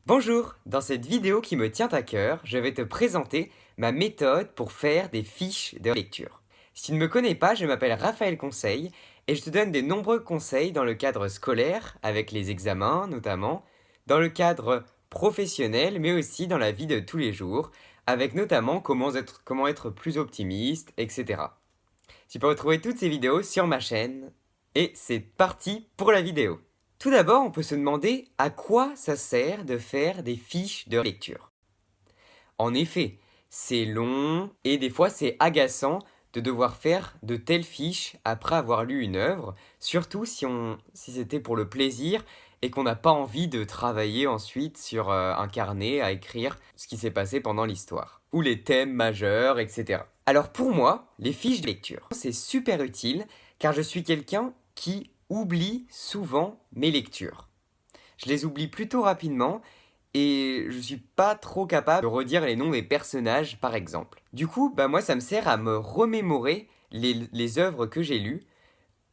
Bonjour, dans cette vidéo qui me tient à cœur, je vais te présenter ma méthode pour faire des fiches de lecture. Si tu ne me connais pas, je m'appelle Raphaël Conseil et je te donne de nombreux conseils dans le cadre scolaire, avec les examens notamment, dans le cadre professionnel, mais aussi dans la vie de tous les jours, avec notamment comment être plus optimiste, etc. Tu peux retrouver toutes ces vidéos sur ma chaîne et c'est parti pour la vidéo. Tout d'abord, on peut se demander à quoi ça sert de faire des fiches de lecture. En effet, c'est long et des fois c'est agaçant de devoir faire de telles fiches après avoir lu une œuvre, surtout si c'était pour le plaisir et qu'on n'a pas envie de travailler ensuite sur un carnet à écrire ce qui s'est passé pendant l'histoire, ou les thèmes majeurs, etc. Alors pour moi, les fiches de lecture, c'est super utile car je suis quelqu'un qui oublie souvent mes lectures. Je les oublie plutôt rapidement et je suis pas trop capable de redire les noms des personnages, par exemple. Du coup, moi, ça me sert à me remémorer les œuvres que j'ai lues,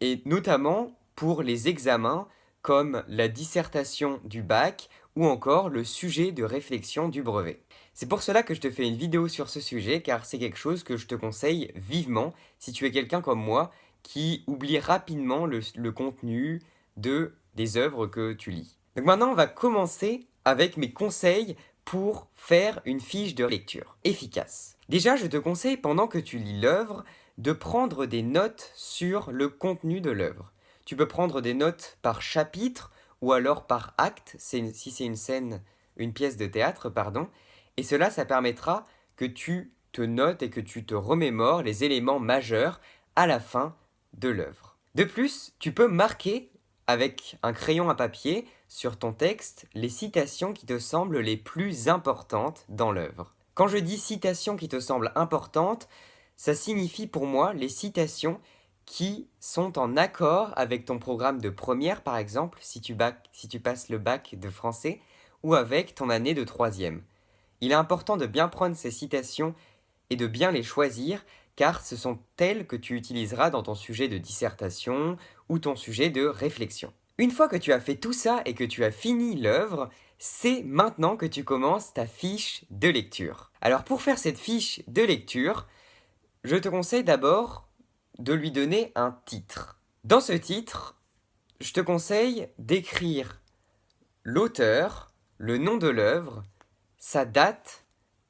et notamment pour les examens, comme la dissertation du bac ou encore le sujet de réflexion du brevet. C'est pour cela que je te fais une vidéo sur ce sujet, car c'est quelque chose que je te conseille vivement si tu es quelqu'un comme moi qui oublie rapidement le contenu des œuvres que tu lis. Donc maintenant, on va commencer avec mes conseils pour faire une fiche de lecture efficace. Déjà, je te conseille, pendant que tu lis l'œuvre, de prendre des notes sur le contenu de l'œuvre. Tu peux prendre des notes par chapitre ou alors par acte, si c'est une pièce de théâtre, pardon, et ça permettra que tu te notes et que tu te remémores les éléments majeurs à la fin de l'œuvre. De plus, tu peux marquer avec un crayon à papier sur ton texte les citations qui te semblent les plus importantes dans l'œuvre. Quand je dis citations qui te semblent importantes, ça signifie pour moi les citations qui sont en accord avec ton programme de première, par exemple, si tu passes le bac de français, ou avec ton année de troisième. Il est important de bien prendre ces citations et de bien les choisir, car ce sont elles que tu utiliseras dans ton sujet de dissertation ou ton sujet de réflexion. Une fois que tu as fait tout ça et que tu as fini l'œuvre, c'est maintenant que tu commences ta fiche de lecture. Alors pour faire cette fiche de lecture, je te conseille d'abord de lui donner un titre. Dans ce titre, je te conseille d'écrire l'auteur, le nom de l'œuvre, sa date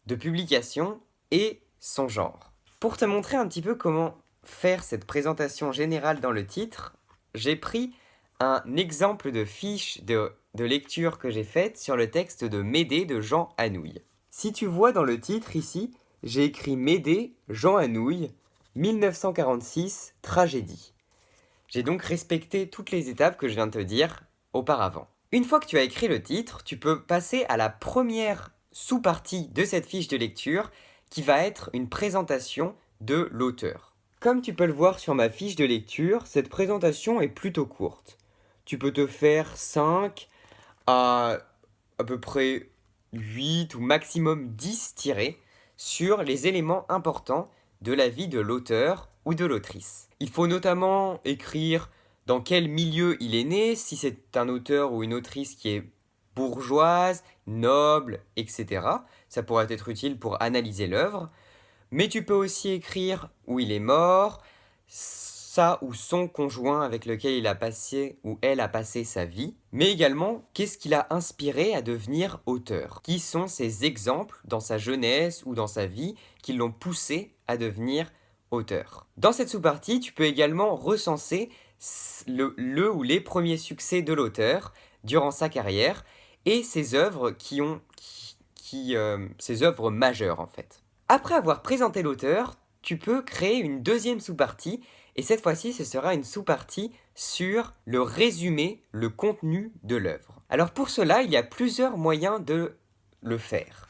de publication et son genre. Pour te montrer un petit peu comment faire cette présentation générale dans le titre, j'ai pris un exemple de fiche de lecture que j'ai faite sur le texte de Médée de Jean Anouilh. Si tu vois dans le titre ici, j'ai écrit Médée, Jean Anouilh, 1946, tragédie. J'ai donc respecté toutes les étapes que je viens de te dire auparavant. Une fois que tu as écrit le titre, tu peux passer à la première sous-partie de cette fiche de lecture qui va être une présentation de l'auteur. Comme tu peux le voir sur ma fiche de lecture, cette présentation est plutôt courte. Tu peux te faire 5 à peu près 8 ou maximum 10 tirés sur les éléments importants de la vie de l'auteur ou de l'autrice. Il faut notamment écrire dans quel milieu il est né, si c'est un auteur ou une autrice qui est bourgeoise, noble, etc. Ça pourrait être utile pour analyser l'œuvre. Mais tu peux aussi écrire où il est mort, sa ou son conjoint avec lequel il a passé ou elle a passé sa vie, mais également qu'est-ce qui l'a inspiré à devenir auteur. Qui sont ces exemples dans sa jeunesse ou dans sa vie qui l'ont poussé à devenir auteur. Dans cette sous-partie, tu peux également recenser le ou les premiers succès de l'auteur durant sa carrière et ses œuvres ses œuvres majeures en fait. Après avoir présenté l'auteur, tu peux créer une deuxième sous-partie, et cette fois-ci, ce sera une sous-partie sur le résumé, le contenu de l'œuvre. Alors pour cela, il y a plusieurs moyens de le faire.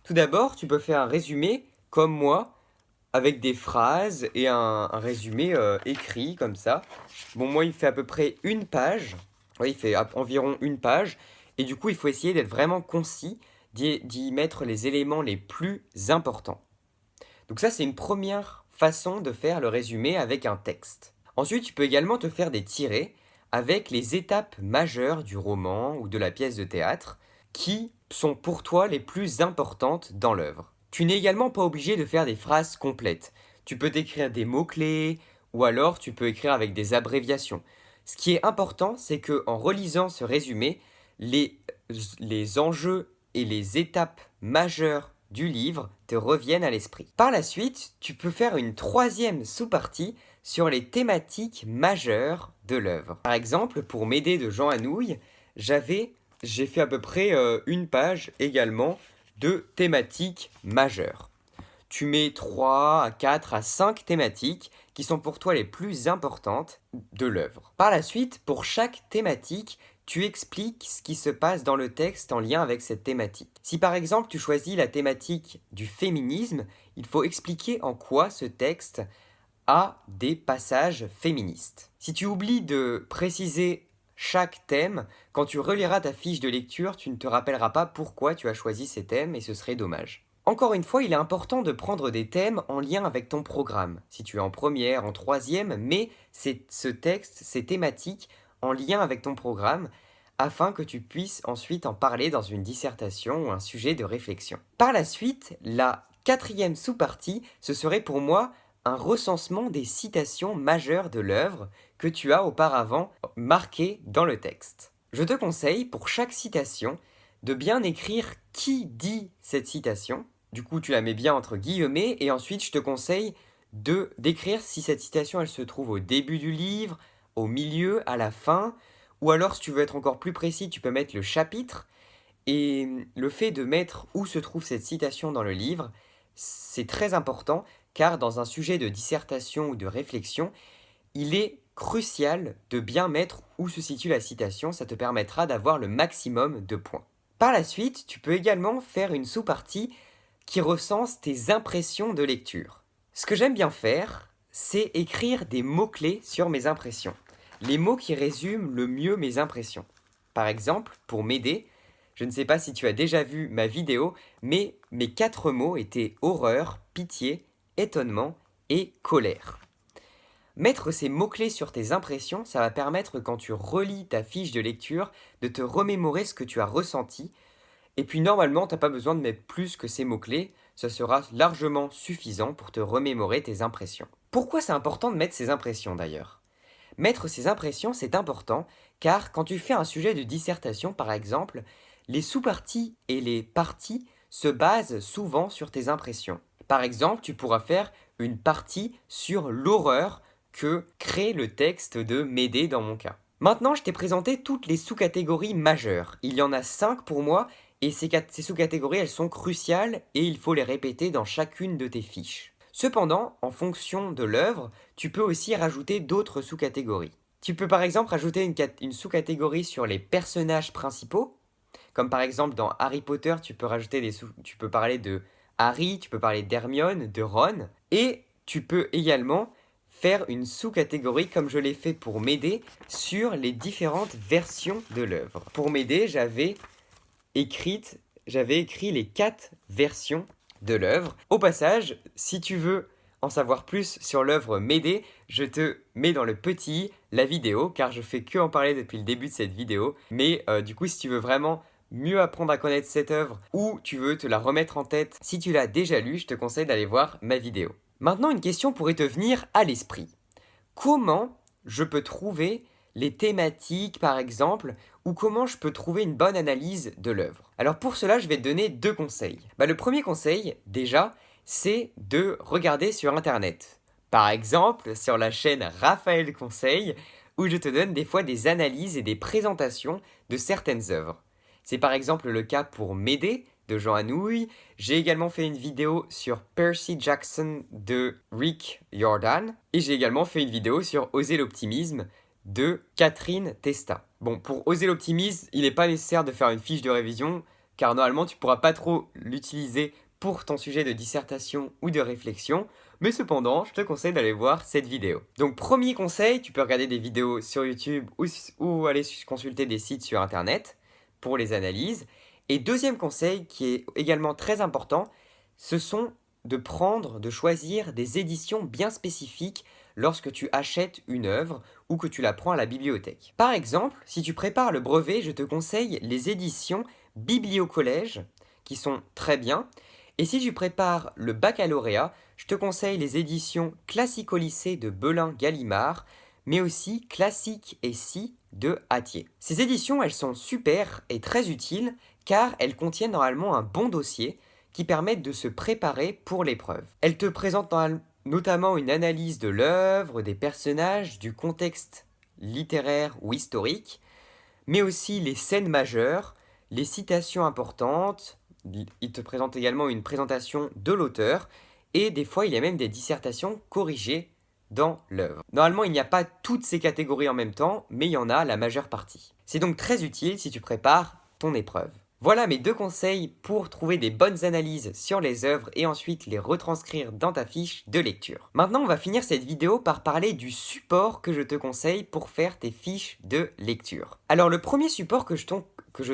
Tout d'abord, tu peux faire un résumé, comme moi, avec des phrases et un résumé écrit, comme ça. Bon, moi, il fait à peu près une page. Oui, il fait environ une page. Et du coup, il faut essayer d'être vraiment concis, d'y mettre les éléments les plus importants. Donc ça, c'est une première façon de faire le résumé avec un texte. Ensuite, tu peux également te faire des tirés avec les étapes majeures du roman ou de la pièce de théâtre qui sont pour toi les plus importantes dans l'œuvre. Tu n'es également pas obligé de faire des phrases complètes. Tu peux t'écrire des mots-clés ou alors tu peux écrire avec des abréviations. Ce qui est important, c'est que en relisant ce résumé, les enjeux et les étapes majeures du livre te reviennent à l'esprit. Par la suite, tu peux faire une troisième sous-partie sur les thématiques majeures de l'œuvre. Par exemple, pour m'aider de Jean Anouilh, j'ai fait à peu près une page également de thématiques majeures. Tu mets 3 à 4 à 5 thématiques qui sont pour toi les plus importantes de l'œuvre. Par la suite, pour chaque thématique, tu expliques ce qui se passe dans le texte en lien avec cette thématique. Si par exemple tu choisis la thématique du féminisme, il faut expliquer en quoi ce texte a des passages féministes. Si tu oublies de préciser chaque thème, quand tu reliras ta fiche de lecture, tu ne te rappelleras pas pourquoi tu as choisi ces thèmes et ce serait dommage. Encore une fois, il est important de prendre des thèmes en lien avec ton programme. Si tu es en première, en troisième, mets ce texte, ces thématiques en lien avec ton programme afin que tu puisses ensuite en parler dans une dissertation ou un sujet de réflexion. Par la suite, la quatrième sous-partie, ce serait pour moi un recensement des citations majeures de l'œuvre que tu as auparavant marquées dans le texte. Je te conseille, pour chaque citation, de bien écrire qui dit cette citation. Du coup, tu la mets bien entre guillemets, et ensuite, je te conseille d'écrire si cette citation, elle se trouve au début du livre, au milieu, à la fin, ou alors, si tu veux être encore plus précis, tu peux mettre le chapitre. Et le fait de mettre où se trouve cette citation dans le livre, c'est très important, car dans un sujet de dissertation ou de réflexion, il est crucial de bien mettre où se situe la citation, ça te permettra d'avoir le maximum de points. Par la suite, tu peux également faire une sous-partie qui recense tes impressions de lecture. Ce que j'aime bien faire, c'est écrire des mots-clés sur mes impressions. Les mots qui résument le mieux mes impressions. Par exemple, pour m'aider, je ne sais pas si tu as déjà vu ma vidéo, mais mes 4 mots étaient horreur, pitié, étonnement et colère. Mettre ces mots-clés sur tes impressions, ça va permettre quand tu relis ta fiche de lecture de te remémorer ce que tu as ressenti. Et puis normalement, tu n'as pas besoin de mettre plus que ces mots-clés, ça sera largement suffisant pour te remémorer tes impressions. Pourquoi c'est important de mettre ces impressions d'ailleurs ? Mettre ces impressions, c'est important, car quand tu fais un sujet de dissertation par exemple, les sous-parties et les parties se basent souvent sur tes impressions. Par exemple, tu pourras faire une partie sur l'horreur que crée le texte de Médée dans mon cas. Maintenant, je t'ai présenté toutes les sous-catégories majeures. Il y en a 5 pour moi, et ces sous-catégories, elles sont cruciales, et il faut les répéter dans chacune de tes fiches. Cependant, en fonction de l'œuvre, tu peux aussi rajouter d'autres sous-catégories. Tu peux par exemple rajouter une sous-catégorie sur les personnages principaux, comme par exemple dans Harry Potter, tu peux parler de Harry, tu peux parler d'Hermione, de Ron, et tu peux également faire une sous-catégorie comme je l'ai fait pour Médée sur les différentes versions de l'œuvre. Pour Médée, j'avais écrit les 4 versions de l'œuvre. Au passage, si tu veux en savoir plus sur l'œuvre Médée, je te mets dans le petit i la vidéo, car je fais que en parler depuis le début de cette vidéo. Mais du coup, si tu veux vraiment mieux apprendre à connaître cette œuvre, ou tu veux te la remettre en tête si tu l'as déjà lue, je te conseille d'aller voir ma vidéo. Maintenant, une question pourrait te venir à l'esprit. Comment je peux trouver les thématiques, par exemple, ou comment je peux trouver une bonne analyse de l'œuvre? Alors pour cela, je vais te donner 2 conseils. Le premier conseil, déjà, c'est de regarder sur Internet. Par exemple, sur la chaîne Raphaël Conseil, où je te donne des fois des analyses et des présentations de certaines œuvres. C'est par exemple le cas pour Médée de Jean Anouilh. J'ai également fait une vidéo sur Percy Jackson de Rick Jordan. Et j'ai également fait une vidéo sur Oser l'optimisme de Catherine Testa. Bon, pour Oser l'optimisme, il n'est pas nécessaire de faire une fiche de révision, car normalement tu ne pourras pas trop l'utiliser pour ton sujet de dissertation ou de réflexion, mais cependant, je te conseille d'aller voir cette vidéo. Donc premier conseil, tu peux regarder des vidéos sur YouTube ou aller consulter des sites sur Internet pour les analyses. Et deuxième conseil, qui est également très important, ce sont de choisir des éditions bien spécifiques lorsque tu achètes une œuvre ou que tu la prends à la bibliothèque. Par exemple, si tu prépares le brevet, je te conseille les éditions Bibliocollège, qui sont très bien. Et si tu prépares le baccalauréat, je te conseille les éditions Classique au lycée de Belin-Gallimard, mais aussi Classique et Si de Hatier. Ces éditions, elles sont super et très utiles car elles contiennent normalement un bon dossier qui permettent de se préparer pour l'épreuve. Elles te présentent notamment une analyse de l'œuvre, des personnages, du contexte littéraire ou historique, mais aussi les scènes majeures, les citations importantes. Il te présente également une présentation de l'auteur et des fois il y a même des dissertations corrigées dans l'œuvre. Normalement, il n'y a pas toutes ces catégories en même temps, mais il y en a la majeure partie. C'est donc très utile si tu prépares ton épreuve. Voilà mes 2 conseils pour trouver des bonnes analyses sur les œuvres et ensuite les retranscrire dans ta fiche de lecture. Maintenant, on va finir cette vidéo par parler du support que je te conseille pour faire tes fiches de lecture. Alors, le premier support que je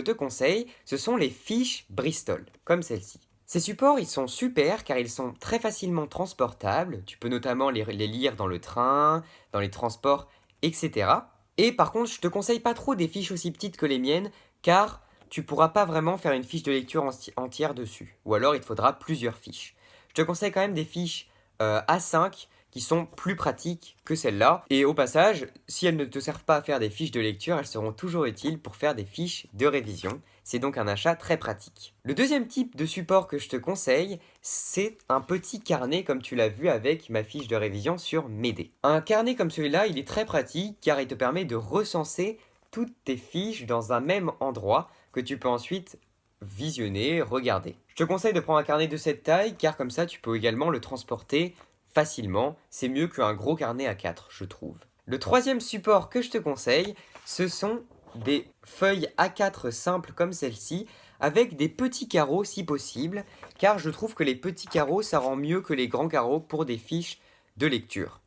te conseille, ce sont les fiches Bristol, comme celle-ci. Ces supports, ils sont super car ils sont très facilement transportables. Tu peux notamment les lire dans le train, dans les transports, etc. Et par contre, je te conseille pas trop des fiches aussi petites que les miennes car tu pourras pas vraiment faire une fiche de lecture entière dessus. Ou alors, il te faudra plusieurs fiches. Je te conseille quand même des fiches A5 qui sont plus pratiques que celles-là. Et au passage, si elles ne te servent pas à faire des fiches de lecture, elles seront toujours utiles pour faire des fiches de révision. C'est donc un achat très pratique. Le deuxième type de support que je te conseille, c'est un petit carnet comme tu l'as vu avec ma fiche de révision sur M'aider. Un carnet comme celui-là, il est très pratique car il te permet de recenser toutes tes fiches dans un même endroit que tu peux ensuite visionner, regarder. Je te conseille de prendre un carnet de cette taille car comme ça tu peux également le transporter facilement. C'est mieux qu'un gros carnet A4, je trouve. Le troisième support que je te conseille, ce sont des feuilles A4 simples comme celle-ci avec des petits carreaux si possible car je trouve que les petits carreaux ça rend mieux que les grands carreaux pour des fiches de lecture.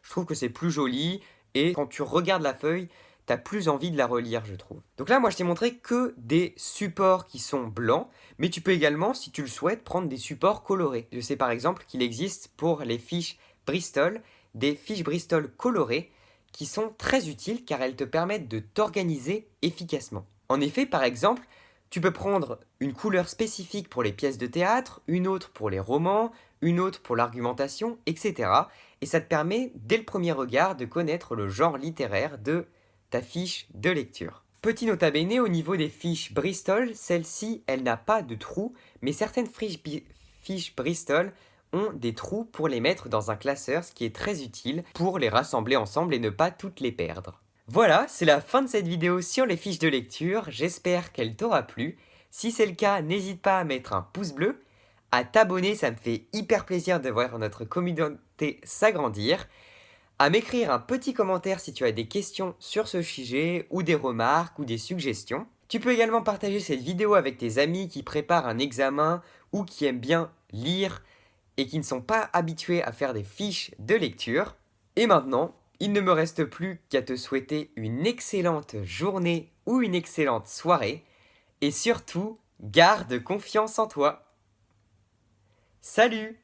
Je trouve que c'est plus joli et quand tu regardes la feuille, t'as plus envie de la relire, je trouve. Donc là, moi, je t'ai montré que des supports qui sont blancs, mais tu peux également, si tu le souhaites, prendre des supports colorés. Je sais par exemple qu'il existe pour les fiches Bristol, des fiches Bristol colorées qui sont très utiles car elles te permettent de t'organiser efficacement. En effet, par exemple, tu peux prendre une couleur spécifique pour les pièces de théâtre, une autre pour les romans, une autre pour l'argumentation, etc. Et ça te permet, dès le premier regard, de connaître le genre littéraire de ta fiche de lecture. Petit nota bene, au niveau des fiches Bristol, celle-ci, elle n'a pas de trous, mais certaines fiches Bristol ont des trous pour les mettre dans un classeur, ce qui est très utile pour les rassembler ensemble et ne pas toutes les perdre. Voilà, c'est la fin de cette vidéo sur les fiches de lecture, j'espère qu'elle t'aura plu. Si c'est le cas, n'hésite pas à mettre un pouce bleu, à t'abonner, ça me fait hyper plaisir de voir notre communauté s'agrandir, à m'écrire un petit commentaire si tu as des questions sur ce sujet ou des remarques ou des suggestions. Tu peux également partager cette vidéo avec tes amis qui préparent un examen ou qui aiment bien lire et qui ne sont pas habitués à faire des fiches de lecture. Et maintenant, il ne me reste plus qu'à te souhaiter une excellente journée ou une excellente soirée et surtout, garde confiance en toi. Salut!